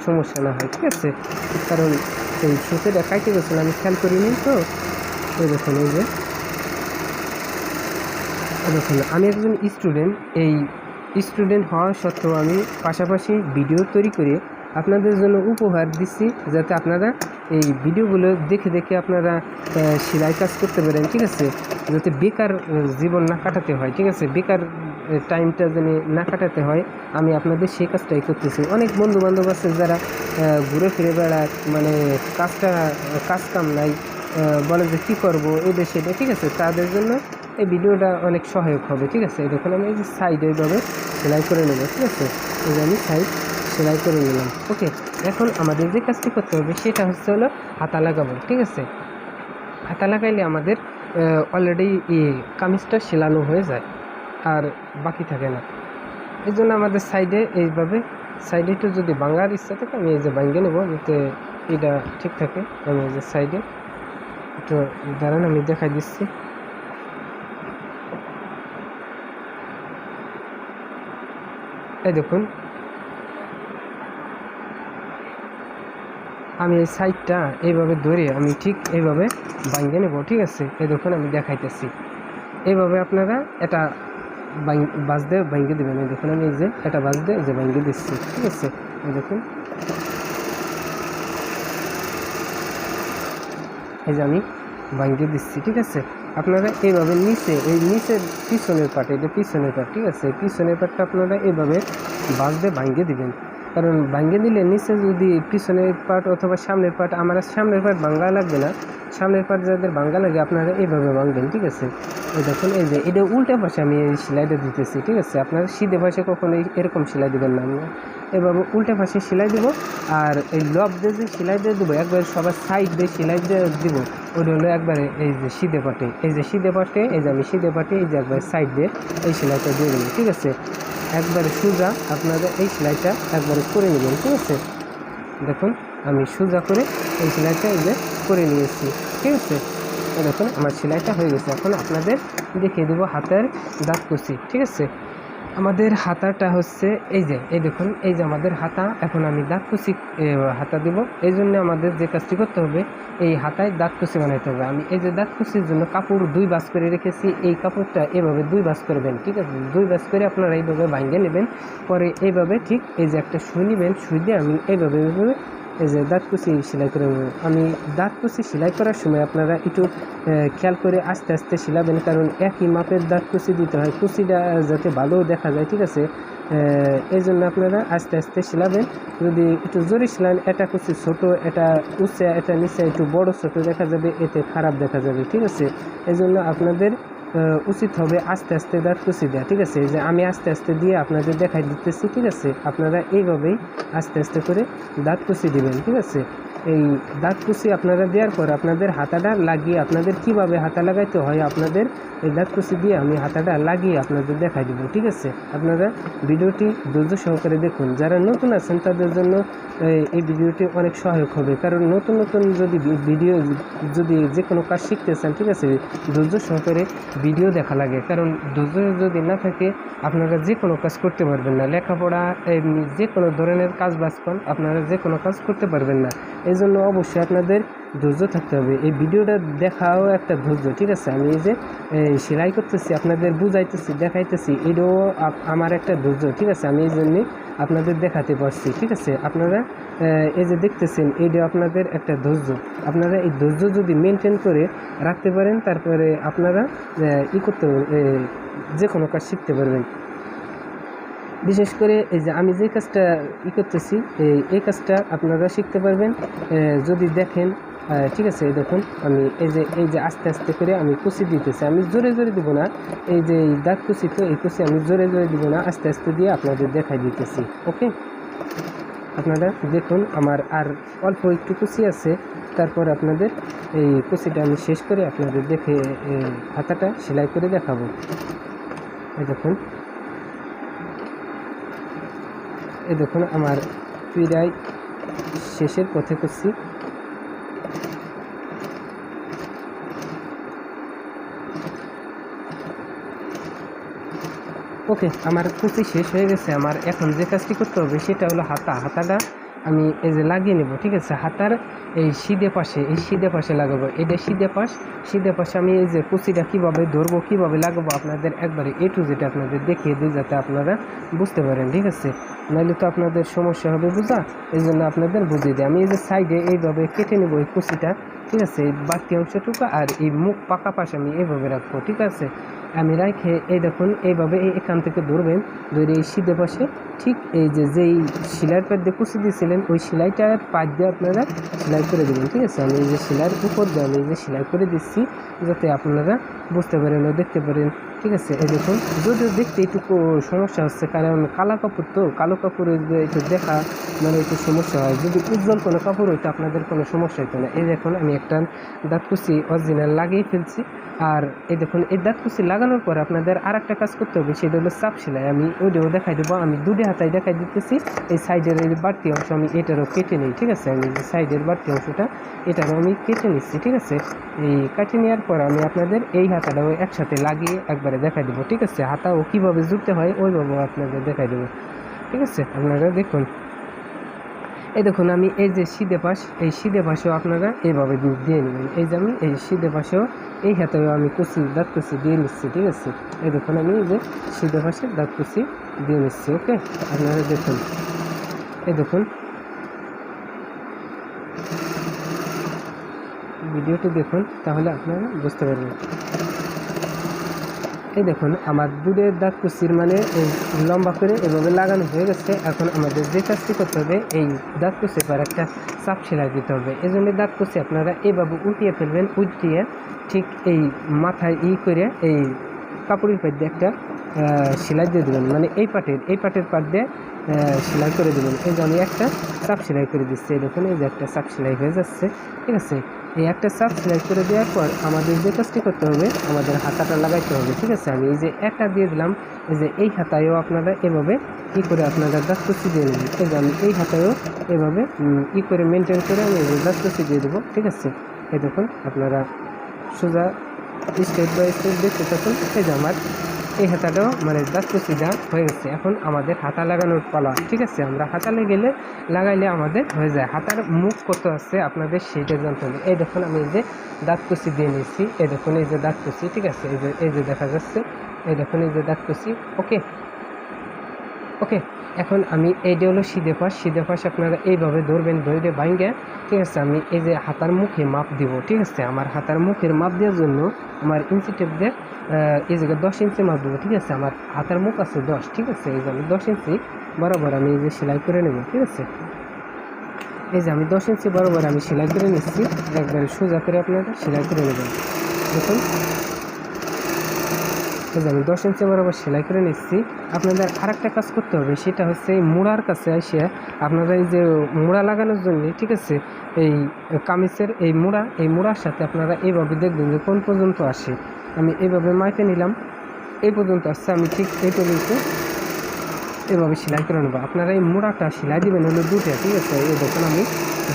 সমস্যা না হয়, ঠিক আছে। কারণ এই সুতেটা কাটে গেছিলো, আমি খেয়াল করিনি তো। এই দেখুন এই যে দেখুন আমি একজন স্টুডেন্ট, এই স্টুডেন্ট হওয়া সত্ত্বেও আমি পাশাপাশি ভিডিও তৈরি করে আপনাদের জন্য উপহার দিচ্ছি, যাতে আপনারা এই ভিডিওগুলো দেখে দেখে আপনারা সেলাই কাজ করতে পারেন, ঠিক আছে। যাতে বেকার জীবন না কাটাতে হয়, ঠিক আছে, বেকার টাইমটা যেন না কাটাতে হয়, আমি আপনাদের সেই কাজটাই করতেছি। অনেক বন্ধু বান্ধব আছে যারা ঘুরে ফিরে বেড়ায়, মানে কাজ কাম নাই, বলে যে কী করবো এটা সেটা, ঠিক আছে। তাদের জন্য এই ভিডিওটা অনেক সহায়ক হবে, ঠিক আছে। দেখুন আমি এই যে সাইড এইভাবে সেলাই করে নেব, ঠিক আছে। এই যে আমি সাইড সেলাই করে নিলাম। ওকে, এখন আমাদের যে কাজটি করতে হবে সেটা হলো হাতা লাগাবো, ঠিক আছে। হাতা লাগাইলে আমাদের অলরেডি কামিজটা সেলানো হয়ে যায়, আর বাকি থাকে না। এই জন্য আমাদের সাইডে এইভাবে সাইডে একটু যদি ভাঙার ইচ্ছা থাকে আমি এই যে ভাঙিয়ে নেবো, যাতে এটা ঠিক থাকে। আমি এই যে সাইডে একটু দাঁড়ান, আমি দেখাই দিচ্ছি। এই দেখুন আমি এই সাইডটা এইভাবে ধরে আমি ঠিক এইভাবে ভাঙিয়ে নেব, ঠিক আছে। এই দেখুন আমি দেখাইতেছি, এইভাবে আপনারা এটা বাজ দিয়ে ভাঙিয়ে দেবেন। এই দেখুন আমি এই যে এটা বাজ দিয়ে যে ভাঙিয়ে দিচ্ছি, ঠিক আছে। এই দেখুন এই যে আমি ভাঙিয়ে দিচ্ছি, ঠিক আছে। আপনারা এইভাবে এই নিচের পিছনের পার্ট, এটা পিছনের পার্ট, ঠিক আছে। পিছনের পার্টটা আপনারা এইভাবে বাজ দিয়ে ভাঙিয়ে দিবেন, কারণ ভাঙিয়ে দিলে নিচে যদি পিছনের পার্ট অথবা সামনের পার্ট, আমার সামনের পার্ট ভাঙা লাগবে না, সামনের পার্ট যাদের ভাঙা লাগে আপনারা এইভাবে ভাঙবেন, ঠিক আছে। এই দেখুন এই যে এটা উল্টা পাশে আমি এই সেলাইটা দিতেছি, ঠিক আছে। আপনারা সিধে পাশে কখনোই এরকম সেলাই দেবেন না, আমি এভাবে উল্টা পাশে সেলাই দেবো। আর এই লব দিয়ে যে সেলাই দিয়ে দেবো, একবারে সবার সাইড দিয়ে সেলাই দিয়ে দিব, ওটা হলো একবারে এই যে সিধে পাটে, এই যে সিধে পাটে, এই যে আমি সিধে পাটে এই যে একবারে সাইড দিয়ে এই সেলাইটা দিয়ে দেবো, ঠিক আছে। একবারে সোজা আপনারা এই সেলাইটা একবারে করে নেবেন, ঠিক আছে। দেখুন আমি সোজা করে এই সেলাইটা এই যে করে নিয়েছি, ঠিক আছে। দেখুন আমার সেলাইটা হয়ে গেছে। এখন আপনাদের দেখিয়ে দেবো হাতের দাঁত কুচি, ঠিক আছে। আমাদের হাতাটা হচ্ছে এই দেখুন এই যে আমাদের হাতা। এখন আমি দাঁত কুচি হাতা দিব, এই জন্য আমাদের যে কাজটি করতে হবে, এই হাতায় দাঁত কুচি বানাইতে হবে। আমি এই যে দাঁত কুচির জন্য কাপড় 2 ভাঁজ করে রেখেছি, এই কাপড়টা এভাবে 2 ভাঁজ করবেন, ঠিক আছে। 2 ভাঁজ করে আপনারা এইভাবে ভাঙিয়ে নেবেন, পরে এইভাবে ঠিক এই যে একটা সুই নেবেন, সুই দিয়ে আমি এইভাবে এই যে দাঁত কুচি সেলাই করে নেব। আমি দাঁত কুচি সেলাই করার সময় আপনারা একটু খেয়াল করে আস্তে আস্তে সেলাবেন, কারণ একই মাপের দাঁত কুচি দিতে হয়, কুচিটা যাতে ভালো দেখা যায়, ঠিক আছে। এই জন্য আপনারা আস্তে আস্তে সেলাবেন। যদি একটু জোরে সেলান, এটা কুচি ছোট, এটা উঁচে, এটা নিচে একটু বড় ছোট দেখা যাবে, এতে খারাপ দেখা যাবে, ঠিক আছে। এই জন্য আপনাদের উচিত হবে আস্তে আস্তে দাঁত কুচি দেওয়া, ঠিক আছে। যে আমি আস্তে আস্তে দিয়ে আপনাদের দেখাই দিতেছি, ঠিক আছে। আপনারা এইভাবেই আস্তে আস্তে করে দাঁত কুচি দিবেন, ঠিক আছে। এই দাঁত কুচি আপনারা দেওয়ার পর আপনাদের হাতাটা লাগিয়ে আপনাদের কিভাবে হাতা লাগাইতে হয় আপনাদের এই দাঁত কুচি দিয়ে আমি হাতাটা লাগিয়ে আপনাদের দেখাই দেবো, ঠিক আছে। আপনারা ভিডিওটি ধৈর্য সহকারে দেখুন। যারা নতুন আছেন তাদের জন্য এই ভিডিওটি অনেক সহায়ক হবে, কারণ নতুন নতুন যদি যে কোনো কাজ শিখতে চান, ঠিক আছে, ধৈর্য সহকারে ভিডিও দেখা লাগে, কারণ ধৈর্য যদি না থাকে আপনারা যে কোনো কাজ করতে পারবেন না। লেখাপড়া যে কোনো ধরনের কাজ বাজ করেন আপনারা যে কোনো কাজ করতে পারবেন না। এই জন্য অবশ্যই আপনাদের ধৈর্য থাকতে হবে। এই ভিডিওটা দেখাও একটা ধৈর্য, ঠিক আছে। আমি এই যে সেলাই করতেছি, আপনাদের বুঝাইতেছি, দেখাইতেছি, এটাও আমার একটা ধৈর্য, ঠিক আছে। আমি এই জন্যে আপনাদের দেখাতে পারছি, ঠিক আছে। আপনারা এই যে দেখতেছেন এইটা আপনাদের একটা ধৈর্য। আপনারা এই ধৈর্য যদি মেনটেন করে রাখতে পারেন তারপরে আপনারা করতে যে কোনো কাজ শিখতে পারবেন। বিশেষ করে এই যে আমি যে কাজটা করতেছি এই কাজটা আপনারা শিখতে পারবেন যদি দেখেন, ঠিক আছে। দেখুন আমি এই যে আস্তে আস্তে করে আমি কুচি দিতেছি, আমি জোরে জোরে দিব না। এই যে এই দাঁত কুচি, তো এই কুচি আমি জোরে জোরে দিব না, আস্তে আস্তে দিয়ে আপনাদের দেখাই দিতেছি। ওকে, আপনারা দেখুন আমার আর অল্প একটু কুচি আছে, তারপর আপনাদের এই কুচিটা আমি শেষ করে আপনাদের দেখে হাতাটা সেলাই করে দেখাবো। এই দেখুন আমার প্রায় শেষের পথে করছি। ওকে, আমার কুচি শেষ হয়ে গেছে। আমার এখন যে কাজটি করতে হবে সেটা হলো হাতাটা আমি এই যে লাগিয়ে নেব, ঠিক আছে। হাতার এই সিধে পাশে লাগাবো। এটা সিধে পাশে আমি এই যে কুচিটা কীভাবে ধরবো, কীভাবে লাগাবো আপনাদের একবারে A to Z আপনাদের দেখিয়ে দিই, যাতে আপনারা বুঝতে পারেন, ঠিক আছে। নাহলে তো আপনাদের সমস্যা হবে বোঝা, এই জন্য আপনাদের বুঝিয়ে দিই। আমি এই যে সাইডে এইভাবে কেটে নেব এই কুচিটা, ঠিক আছে। এই বাকি অংশটুকু আর এই মুখ পাকা পাশ আমি এইভাবে রাখবো, ঠিক আছে। আমি রাখে এই দেখুন এইভাবে এখান থেকে ধরবেন, ধরে এই সিধে পাশে ঠিক এই যেই সেলাইয়ের পাত দিয়ে কুচি দিয়েছিলেন ওই সেলাইটার পাত দিয়ে আপনারা সেলাই করে দেবেন, ঠিক আছে। আমি এই যে সেলাইয়ের উপর দিয়ে আমি এই যে সেলাই করে দিচ্ছি, যাতে আপনারা বুঝতে পারেন ও দেখতে পারেন, ঠিক আছে। এই দেখুন যদিও দেখতে একটু সমস্যা হচ্ছে, কারণ কালো কাপড়ের একটু দেখা মানে একটু সমস্যা হয়। যদি উজ্জ্বল কোনো কাপড় হইতো আপনাদের কোনো সমস্যা হতো না। এই দেখুন আমি একটা দাঁত কুচি অরিজিনাল লাগিয়ে ফেলছি। আর এই দেখুন এই দাঁত কুচি লাগানোর পর আপনাদের আর একটা কাজ করতে হবে, সেটা হলো চাপ সেলাই। আমি ওইটাও দেখাই দেবো। আমি দুটো হাতায় দেখাই দিতেছি। এই সাইডের এই বাড়তি অংশ আমি এটারও কেটে নিই, ঠিক আছে। আমি যে সাইডের বাড়তি অংশটা এটারও আমি কেটে নিচ্ছি, ঠিক আছে। এই কেটে নেওয়ার পর আমি আপনাদের এই হাতাটাও একসাথে লাগিয়ে একবারে দেখাই দেবো, ঠিক আছে। হাতাও কীভাবে জুড়তে হয় ওইভাবেও আপনাদের দেখাই দেবো, ঠিক আছে। আপনারা দেখুন এই দেখুন আমি এই যে সিধে পাশেও আপনারা এইভাবে দিয়ে নেবেন। এই যে আমি এই সিধে পাশেও এই হাতেও আমি দাঁত কুচি দিয়ে নিচ্ছি, ঠিক আছে। এই দেখুন আমি এই যে সিধে পাশে দাঁত কুচি দিয়ে নিচ্ছি। ওকে, আপনারা দেখুন এই দেখুন ভিডিওটি দেখুন, তাহলে আপনারা বুঝতে পারবেন। এই দেখুন আমার দুধের দাঁত কুচির মানে এই লম্বা করে এভাবে লাগানো হয়ে গেছে। এখন আমাদের যে কাজটি করতে হবে, এই দাঁত কুচি পর একটা চাপ সেলাই দিতে হবে। এই জন্য দাঁত কুচি আপনারা এইভাবে উল্টিয়ে ফেলবেন, উল্টিয়ে ঠিক এই মাথায় করে এই কাপড়ের পাট দিয়ে একটা সেলাই দিয়ে দেবেন, মানে এই পাটের পাট দিয়ে সেলাই করে দেবেন। এই যে আমি একটা চাপ সেলাই করে দিচ্ছি। এই দেখুন এই যে একটা চাপ সেলাই হয়ে যাচ্ছে, ঠিক আছে। এই একটা চাপ সেলাই করে দেওয়ার পর আমাদের যে কাজটি করতে হবে, আমাদের হাতাটা লাগাইতে হবে, ঠিক আছে। আমি এই যে একটা দিয়ে দিলাম, এই যে এই হাতায়ও আপনারা এভাবে করে আপনারা দাঁত কুচি দিয়ে নেবেন। এই যে আমি এই হাতায়ও এভাবে করে মেনটেন করে আমি দাঁত কুচি দিয়ে দেবো, ঠিক আছে। এই দেখুন আপনারা সোজা স্টেপ বাই স্টেপ দেখতে থাকুন। এই যে আমার এই হাতাটাও মানে দাঁত কুচিটা হয়ে গেছে। এখন আমাদের হাতা লাগানোর পালা, ঠিক আছে। আমরা হাতা লাগাইলে আমাদের হয়ে যায়। হাতার মুখ কত আছে আপনাদের সেইটা জানতে হবে। এই দেখুন আমি এই যে দাঁত কুচি দিয়ে নিয়েছি। এই দেখুন এই যে দাঁত কুচি, ঠিক আছে। এই যে দেখা যাচ্ছে, এই দেখুন এই যে দাঁত কুচি। ওকে, এখন আমি এইটা হলো সিধে পাশ আপনারা এইভাবে ধরবেন, ধরে ভাঙ্গে, ঠিক আছে। আমি এই যে হাতার মুখে মাপ দিব, ঠিক আছে। আমার হাতার মুখের মাপ দেওয়ার জন্য আমার ইঞ্চি টেপ দিয়ে এই জায়গায় 10 ইঞ্চি মাপ দেবো, ঠিক আছে। আমার হাতার মুখ আছে 10, ঠিক আছে। এই যে আমি 10 ইঞ্চি বরাবর আমি এই যে সেলাই করে নেব, ঠিক আছে। এই যে আমি 10 ইঞ্চি বরাবর আমি সেলাই করে নিচ্ছি, একবারে সোজা করে আপনারা সেলাই করে নেবেন। দেখুন এই যে আমি 10 ইঞ্চি বরাবর সেলাই করে নিচ্ছি। আপনাদের আরেকটা কাজ করতে হবে, সেটা হচ্ছে এই মোড়ার কাছে এসে আপনারা এই যে মোড়া লাগানোর জন্য, ঠিক আছে, এই কামিজের এই মোড়ার সাথে আপনারা এইভাবে দেখবেন যে কোন পর্যন্ত আসে। আমি এইভাবে মাইপে নিলাম, এই পর্যন্ত আসছে, আমি ঠিক এই পর্যন্ত এভাবে সেলাই করে নেবো। আপনারা এই মোড়াটা সেলাই দেবেন হলো দুটো, ঠিক আছে। এই দেখুন আমি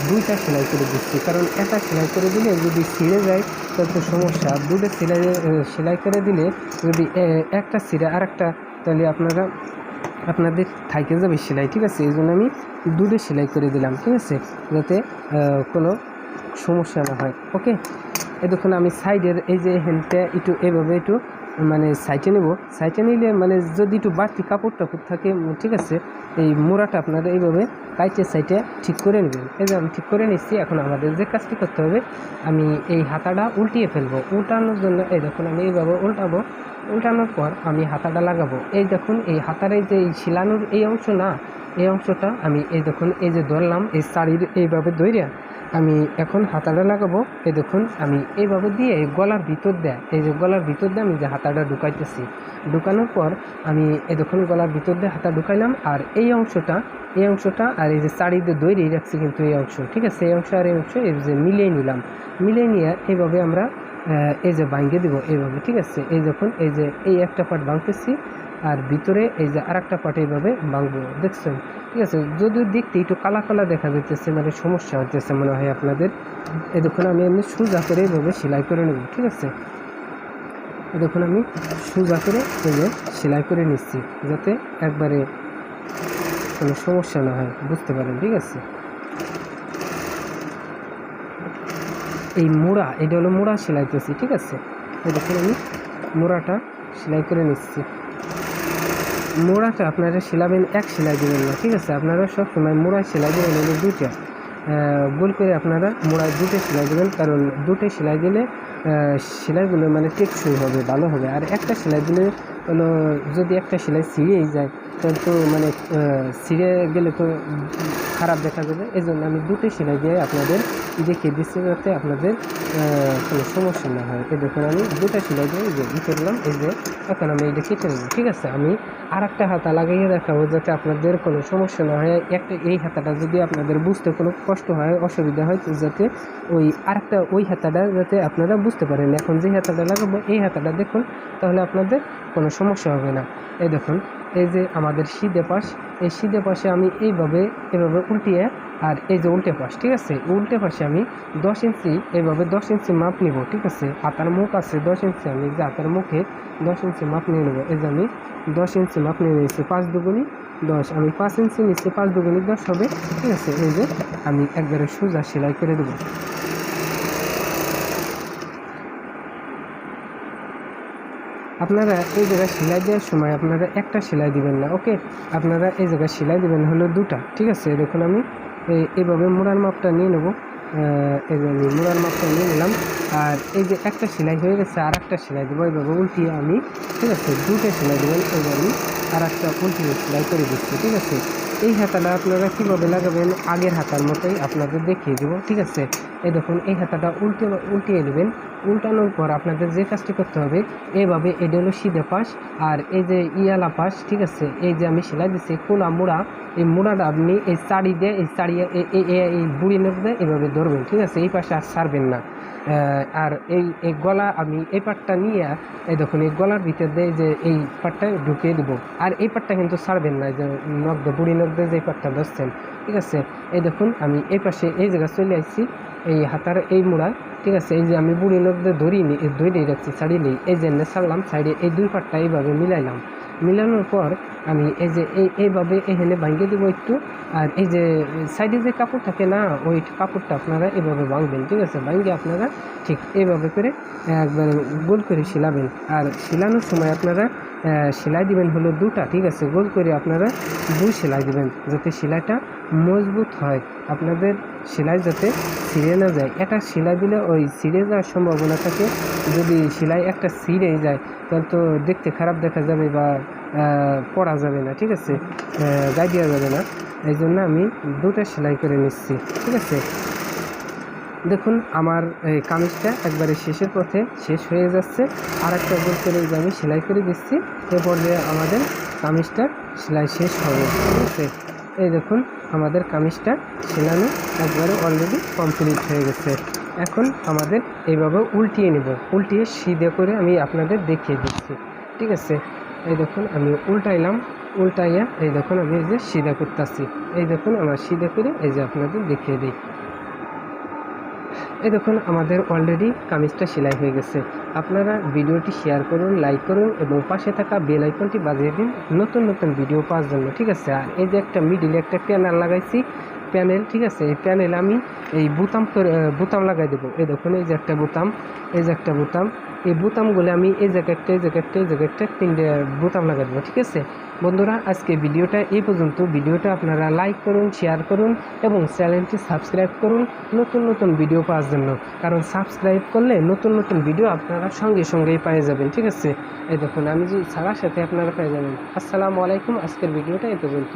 2টা সেলাই করে দিচ্ছি, কারণ একটা সেলাই করে দিলে যদি ছিঁড়ে যায় তাহলে তো সমস্যা। 2টো সেলাই করে দিলে যদি একটা ছিঁড়ে আর একটা, তাহলে আপনাদের থাইকে যাবে সেলাই, ঠিক আছে। এই জন্য আমি 2টো সেলাই করে দিলাম, ঠিক আছে, যাতে কোনো সমস্যা না হয়। ওকে, এই দেখুন আমি সাইডের এই যে হ্যান্ডটা একটু এভাবে একটু মানে সাইডে নেব। সাইডে নিলে মানে যদি একটু বাড়তি কাপড় থাকে, ঠিক আছে, এই মোড়াটা আপনারা এইভাবে কাইটে সাইডে ঠিক করে নেবেন। এই যে আমি ঠিক করে নিচ্ছি। এখন আমাদের যে কাজটি করতে হবে, আমি এই হাতাটা উল্টিয়ে ফেলবো। উল্টানোর জন্য এই দেখুন আমি এইভাবে উল্টাবো। উল্টানোর পর আমি হাতাটা লাগাবো। এই দেখুন এই হাতার এই যে এই শিলানোর এই অংশ না, এই অংশটা আমি এই দেখুন এই যে ধরলাম, এই শাড়ির এইভাবে ধইরা আমি এখন হাতাটা লাগাবো। এই দেখুন আমি এইভাবে দিয়ে গলার ভিতর দেয়, এই যে গলার ভিতর দিয়ে আমি যে হাতাটা ঢুকাইতেছি। ঢুকানোর পর আমি এই দেখুন গলার ভিতর দিয়ে হাতা ঢুকাইলাম, আর এই অংশটা আর এই যে শাড়িতে দইরেই রাখছি কিন্তু এই অংশ, ঠিক আছে, এই অংশ আর এই অংশ এই যে মিলিয়ে নিলাম। মিলিয়ে নিয়ে এইভাবে আমরা এই যে ভাঙিয়ে দেবো এইভাবে, ঠিক আছে। এই দেখুন এই যে এই একটা পার্ট ভাঙতেছি, আর ভিতরে এই যে আর একটা পার্ট এইভাবে ভাঙবো, দেখছেন, ঠিক আছে। যদিও দেখতে একটু কালা কালা দেখা যাইতেছে, মানে সমস্যা হতেছে মনে হয় আপনাদের। এই দেখুন আমি এমনি সোজা করে এইভাবে সেলাই করে নেব, ঠিক আছে। এই দেখুন আমি সোজা করে এই যে সেলাই করে নিচ্ছি, যাতে একবারে কোনো সমস্যা না হয়, বুঝতে পারেন, ঠিক আছে। এই মোড়া, এটা হলো মোড়া সেলাইতেছি, ঠিক আছে। এই দেখুন আমি মোড়াটা সেলাই করে নিচ্ছি। মোড়াটা আপনারা সেলাবেন, এক সেলাই দেবেন না, ঠিক আছে। আপনারা সবসময় মোড়া সেলাই দেবেন হলো 2টা, গোল করে আপনারা মোড়ায় 2টো সেলাই দেবেন, কারণ 2টো সেলাই দিলে সেলাইগুলো মানে টেকসই হবে, ভালো হবে। আর একটা সেলাই দিলে হলো যদি একটা সেলাই ছিঁড়েই যায় তাহলে তো মানে ছিঁড়ে গেলে তো খারাপ দেখা যাবে। এই জন্য আমি 2টো সেলাই দিয়ে আপনাদের দেখিয়ে দিচ্ছি, যাতে আপনাদের কোনো সমস্যা না হয়। এই দেখুন আমি 2টা সেলাই দিয়ে এই যে করলাম, এই যে এখন আমি এইটা কেটে নেব, ঠিক আছে। আমি আর একটা হাতা লাগিয়ে দেখাবো, যাতে আপনাদের কোনো সমস্যা না হয়। এই হাতাটা যদি আপনাদের বুঝতে কোনো কষ্ট হয়, অসুবিধা হয়, তো যাতে ওই হাতাটা যাতে আপনারা বুঝতে পারেন। এখন যে হাতাটা লাগাবো এই হাতাটা দেখুন, তাহলে আপনাদের কোনো সমস্যা হবে না। এই দেখুন এই যে আমাদের সিধে পাশ, এই সিধে পাশে আমি এভাবে উল্টিয়ে, আর এই যে উল্টে পাশ, ঠিক আছে, উল্টে পাশে আমি 10 ইঞ্চি এইভাবে 10 ইঞ্চি মাপ নিব, ঠিক আছে। হাতার মুখ আছে 10 ইঞ্চি, আমি যে হাতার মুখে 10 ইঞ্চি মাপ নিয়ে নেবো। এই যে আমি 10 ইঞ্চি মাপ নিয়ে নিয়েছি, 5 দুগুণি 10, আমি 5 ইঞ্চি নিচ্ছি, 5 দুগুণি 10 হবে, ঠিক আছে। এই যে আমি একবারে সোজা সেলাই করে দেবো। আপনারা এই জায়গায় সেলাই দেওয়ার সময় আপনারা একটা সেলাই দিবেন না, ওকে। আপনারা এই জায়গায় সেলাই দিবেন হলো 2টা, ঠিক আছে। দেখুন আমি এইভাবে মোড়ার মাপটা নিয়ে নেব, এই যে আমি মোড়ার মাপটা নিয়ে নিলাম, আর এই যে একটা সেলাই হয়ে গেছে, আর একটা সেলাই দেবো এইভাবে উল্টিয়ে আমি, ঠিক আছে। 2টা সেলাই দেবেন, এইভাবে আমি আর একটা উল্টিয়ে সেলাই করে দিচ্ছি, ঠিক আছে। এই হাতাটা আপনারা কীভাবে লাগাবেন আগের হাতার মতোই আপনাদের দেখিয়ে দেবো, ঠিক আছে। এই দেখুন এই হাতাটা উল্টিয়ে নেবেন। উল্টানোর পর আপনাদের যে কাজটি করতে হবে, এইভাবে এটা হলো সিধে পাশ, আর এই যে ইয়ালা পাশ, ঠিক আছে। এই যে আমি সেলাই দিচ্ছি কোনা মোড়া, এই মোড়াটা আপনি এই শাড়ি দিয়ে এই বুড়ি নখ দিয়ে এইভাবে ধরবেন, ঠিক আছে। এই পাশে আর ছাড়বেন না। আর এই গলা আমি এই পাটটা নিয়ে এই দেখুন এই গলার ভিতর দিয়ে যে এই পাটটা ঢুকিয়ে দেবো, আর এই পাটটা কিন্তু ছাড়বেন না, যে নখ দিয়ে বুড়ি নখ দিয়ে যে পাটটা ধরছেন, ঠিক আছে। এই দেখুন আমি এই পাশে এই জায়গায় চলে আসছি, এই হাতার এই মোড়ায়, ঠিক আছে। এই যে আমি বুড়ি নখ দিয়ে ধরিয়ে রাখছি, ছাড়িয়ে নেই, এই যে ছাড়লাম সাইডে, এই 2 পাটটা এইভাবে মিলাইলাম। মিলানোর পর আমি এই যে এইভাবে এখানে ভাঙিয়ে দেবো একটু, আর এই যে সাইডে যে কাপড় থাকে না, ওই কাপড়টা আপনারা এভাবে ভাঙবেন, ঠিক আছে। ভাঙিয়ে আপনারা ঠিক এইভাবে করে একবার গোল করে সেলাবেন। আর সেলানোর সময় আপনারা সেলাই দিবেন হলো 2টা, ঠিক আছে। গোল করে আপনারা 2 সেলাই দিবেন, যাতে সেলাইটা মজবুত হয়, আপনাদের সেলাই যাতে ছিঁড়ে না যায়। একটা সেলাই দিলে ওই ছিঁড়ে যাওয়ার সম্ভাবনা থাকে, যদি সেলাই একটা ছিঁড়ে যায় তাহলে তো দেখতে খারাপ দেখা যাবে বা পরা যাবে না, ঠিক আছে, গায়ে দেওয়া যাবে না। এই জন্য আমি 2টা সেলাই করে নিচ্ছি, ঠিক আছে। দেখুন আমার এই কামিজটা একবারে শেষের পথে শেষ হয়ে যাচ্ছে। আর একটা গোল করে যে আমি সেলাই করে দিচ্ছি, এরপর যে আমাদের কামিজটা সেলাই শেষ হবে। ঠিক আছে, এই দেখুন আমাদের কামিজটা সেলানো একবারে অলরেডি কমপ্লিট হয়ে গেছে। এখন আমাদের এইভাবে উল্টিয়ে নেব, উল্টিয়ে সিধে করে আমি আপনাদের দেখিয়ে দিচ্ছি। ঠিক আছে, এই দেখুন আমি উল্টাইলাম, উল্টাইয়া এই দেখুন আমি এই যে সিধা করতেছি। এই দেখুন আমার সিধা করে এই যে আপনাদের দেখিয়ে দিই। এই দেখুন আমাদের অলরেডি কামিজটা সেলাই হয়ে গেছে। আপনারা ভিডিওটি শেয়ার করুন, লাইক করুন এবং পাশে থাকা বেল আইকনটি বাজিয়ে দিন নতুন নতুন ভিডিও পাওয়ার জন্য। ঠিক আছে, আর এই যে একটা মিডিলে একটা প্যানেল লাগাইছি, প্যানেল, ঠিক আছে, এই প্যানেল আমি এই বোতাম লাগাই দেবো। এই দেখুন এই যে একটা বোতাম, এই যে একটা বোতাম, এই বোতামগুলো আমি এই জায়গাটা এই জায়গাটা এই জায়গাটা 3টে বোতাম লাগাই দেবো। ঠিক আছে বন্ধুরা, আজকে ভিডিওটা এই পর্যন্ত। ভিডিওটা আপনারা লাইক করুন, শেয়ার করুন এবং চ্যানেলটি সাবস্ক্রাইব করুন নতুন নতুন ভিডিও পাওয়ার জন্য। কারণ সাবস্ক্রাইব করলে নতুন নতুন ভিডিও আপনারা সঙ্গে সঙ্গেই পেয়ে যাবেন। ঠিক আছে, এই দেখুন আমি যে ছাড়ার সাথে আপনারা পেয়ে যাবেন। আসসালামু আলাইকুম, আজকের ভিডিওটা এই পর্যন্ত।